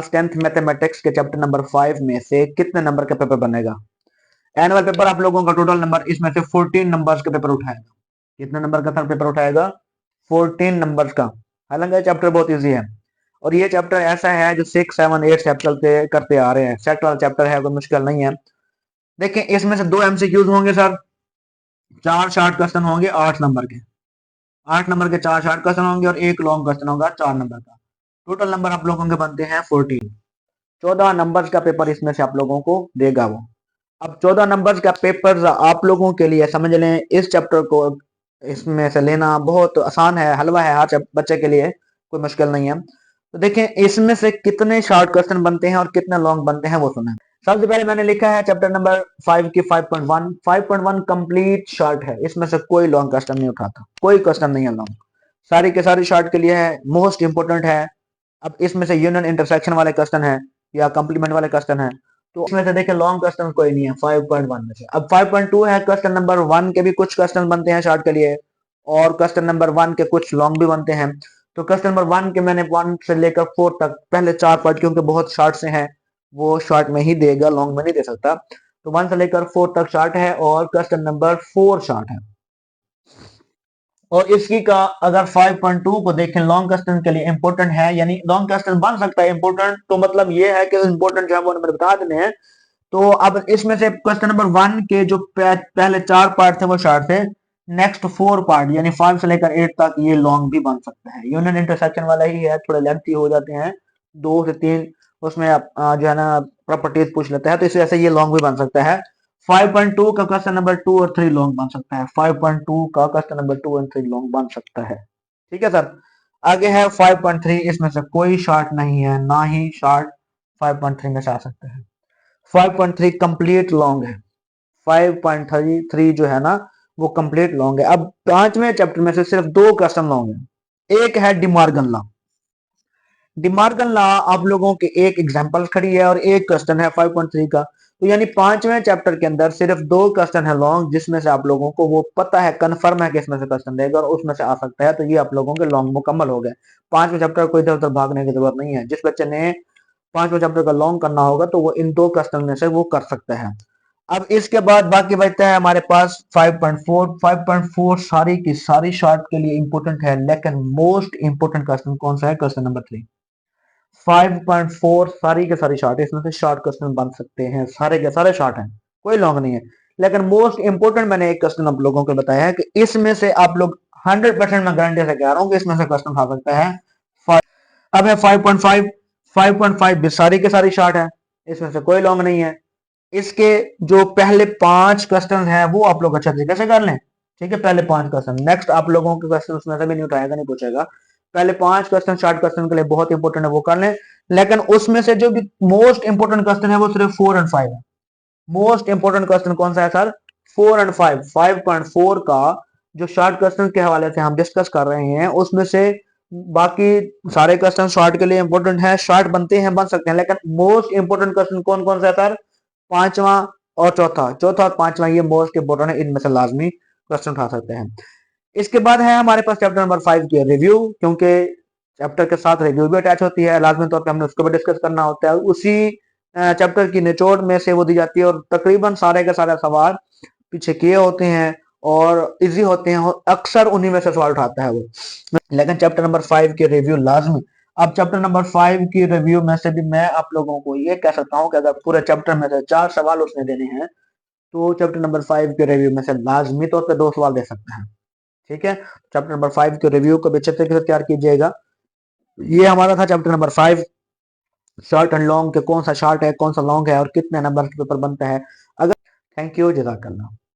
10th mathematics के chapter number 5 में से कितने नंबर का पेपर बनेगा? एनुअल पेपर आप लोगों का टोटल नंबर इसमें से 14 नंबर्स का पेपर उठाएगा। कितने नंबर का पेपर उठाएगा? 14 नंबर्स का। हालांकि चैप्टर बहुत इजी है और ये चैप्टर ऐसा है जो 6, 7, 8 से चलते करते आ रहे हैं। सेट वाला चैप्टर है, कोई मुश्किल नहीं है। देखिए इसमें से 2 एमसीक्यूज होंगे सर, 4 शॉर्ट क्वेश्चन होंगे 8 नंबर के। 8 नंबर के 4 शॉर्ट क्वेश्चन होंगे और 1 लॉन्ग क्वेश्चन होगा 4 नंबर का। टोटल नंबर आप लोगों के बनते हैं 14। 14 नंबर्स का पेपर इसमें से आप लोगों को देगा वो। अब 14 नंबर्स का पेपर आप लोगों के लिए समझ लें, इस चैप्टर को इसमें से लेना बहुत आसान है, हलवा है हर बच्चे के लिए, कोई मुश्किल नहीं है। तो देखें इसमें से कितने शॉर्ट क्वेश्चन बनते हैं और कितने लॉन्ग बनते हैं वो सुने। सबसे पहले मैंने लिखा है चैप्टर नंबर 5 की 5.1। 5.1 कंप्लीट शॉर्ट है, इसमें से कोई लॉन्ग क्वेश्चन नहीं उठाता, कोई क्वेश्चन नहीं है लॉन्ग, सारी के सारी शॉर्ट के लिए है, मोस्ट इंपोर्टेंट है। अब इसमें से यूनियन इंटरसेक्शन वाले क्वेश्चन है या कंप्लीमेंट वाले क्वेश्चन है, तो इसमें से देखिए लॉन्ग क्वेश्चन कोई नहीं है 5.1 में से। अब 5.2 है, क्वेश्चन नंबर 1 के भी कुछ क्वेश्चन बनते हैं शॉर्ट के लिए और क्वेश्चन नंबर 1 के कुछ लॉन्ग भी बनते हैं। तो क्वेश्चन नंबर 1 के मैंने 1 से लेकर 4 तक पहले 4 पार्ट, क्योंकि बहुत शॉर्ट से हैं वो शॉर्ट में ही देगा, लॉन्ग में नहीं दे सकता। तो 1 से लेकर 4 तक शॉर्ट है और क्वेश्चन नंबर 4 शॉर्ट है। और इसकी का अगर 5.2 को देखें लॉन्ग क्वेश्चन के लिए इंपॉर्टेंट है, यानी लॉन्ग क्वेश्चन बन सकता है इंपॉर्टेंट, तो मतलब ये है कि इंपॉर्टेंट जो है वो नंबर बता देने हैं। तो अब इसमें से क्वेश्चन नंबर 1 के जो पहले 4 पार्ट थे वो शॉर्ट थे, नेक्स्ट 4 पार्ट यानी 5 से लेकर 8 तक ये लॉन्ग भी बन सकता है। यूनियन इंटरसेक्शन वाला ही है, थोड़े लेंथी हो जाते हैं, 2 से 3 उसमें जो है ना प्रॉपर्टीज पूछ लेता है, तो इस वजह से ये लॉन्ग भी बन सकता है। 5.2 का क्वेश्चन नंबर 2 और 3 लॉन्ग बन सकता है। 5.2 का क्वेश्चन नंबर 2 और 3 लॉन्ग बन सकता है। ठीक है सर। आगे है 5.3, इसमें से कोई शॉर्ट नहीं है, ना ही शॉर्ट 5.3 में से आ सकते हैं। 5.3 कंप्लीट लॉन्ग है। 5.3 जो है ना वो कंप्लीट लॉन्ग है। अब 5वें चैप्टर में से सिर्फ 2 क्वेश्चन लॉन्ग है। एक है डिमार्गन लॉ। डिमार्गन लॉ आप लोगों के एक एग्जांपल खड़ी है और एक क्वेश्चन है 5.3 का। तो यानी 5वें चैप्टर के अंदर सिर्फ 2 क्वेश्चन है लॉन्ग, जिसमें से आप लोगों को वो पता है, कंफर्म है कि इसमें से क्वेश्चन देगा और उसमें से आ सकता है। तो ये आप लोगों के लॉन्ग मुकम्मल हो गए। 5वें चैप्टर को इधर उधर भागने की जरूरत नहीं है। जिस बच्चे ने 5वें चैप्टर का लॉन्ग करना होगा तो वो इन 2 क्वेश्चन में से वो कर सकता है। अब इसके बाद बाकी बचता है हमारे पास 5.4। 5.4 सारी की सारी शॉर्ट के लिए इंपॉर्टेंट है, लेकिन मोस्ट इंपॉर्टेंट क्वेश्चन कौन सा है? Question number 3। 5.4 सारी के सारी शॉर्ट है, इसमें से शॉर्ट क्वेश्चन बन सकते हैं, सारे के सारे शॉर्ट हैं, कोई लॉन्ग नहीं है। लेकिन मोस्ट इंपोर्टेंट मैंने एक क्वेश्चन आप लोगों को बताया है कि इसमें से आप लोग 100% मैं गारंटी से कह रहा हूं कि इसमें से क्वेश्चन आ सकता है। अब है 5.5। 5.5 भी सारी के सारी शॉर्ट है, इसमें से कोई लॉन्ग नहीं है। इसके जो पहले 5 क्वेश्चन हैं वो आप लोग अच्छे तरीके से कर लें। ठीक है, पहले 5 क्वेश्चन, नेक्स्ट आप लोगों के क्वेश्चन उसमें से भी नहीं उठाएगा, नहीं पूछेगा। पहले 5 क्वेश्चन शॉर्ट क्वेश्चन के लिए बहुत इंपॉर्टेंट है, वो कर लें। लेकिन उसमें से जो भी मोस्ट इंपॉर्टेंट क्वेश्चन है वो सिर्फ 4 और 5 है। मोस्ट इंपॉर्टेंट क्वेश्चन कौन सा है सर? 4 और 5। 5.4 का जो शॉर्ट क्वेश्चन के हवाले से हम डिस्कस कर रहे हैं उसमें से बाकी सारे क्वेश्चन शॉर्ट के लिए इंपॉर्टेंट है, शॉर्ट बनते हैं, बन सकते हैं, लेकिन मोस्ट इंपॉर्टेंट क्वेश्चन कौन कौन सा है सर? 5वां और चौथा। चौथा और 5वां ये मोस्ट इंपॉर्टेंट है, इनमें से लाजमी क्वेश्चन उठा सकते हैं। इसके बाद है हमारे पास चैप्टर नंबर 5 की रिव्यू, क्योंकि चैप्टर के साथ रिव्यू भी अटैच होती है, लाजमी तौर पे हमने उसको भी डिस्कस करना होता है। उसी चैप्टर की निचोड़ में से वो दी जाती है और तकरीबन सारे के सारे सवाल पीछे किए होते हैं और इजी होते हैं और अक्सर उन्हीं में से सवाल उठाता है वो। लेकिन चैप्टर नंबर 5 की रिव्यू लाजमी। अब चैप्टर नंबर 5 की रिव्यू में से भी मैं आप लोगों को ये कह सकता हूँ कि अगर पूरे चैप्टर में से 4 सवाल उसने देने हैं तो चैप्टर नंबर 5 के रिव्यू में से लाजमी तौर पे 2 सवाल दे सकते हैं। ठीक है, चैप्टर नंबर 5 के रिव्यू को भी अच्छे तरीके से तैयार कीजिएगा। ये हमारा था chapter number 5, short and long के कौन सा शॉर्ट है, कौन सा लॉन्ग है और कितने नंबर के पेपर बनता है। अगर थैंक यू, जज़ाकल्लाह।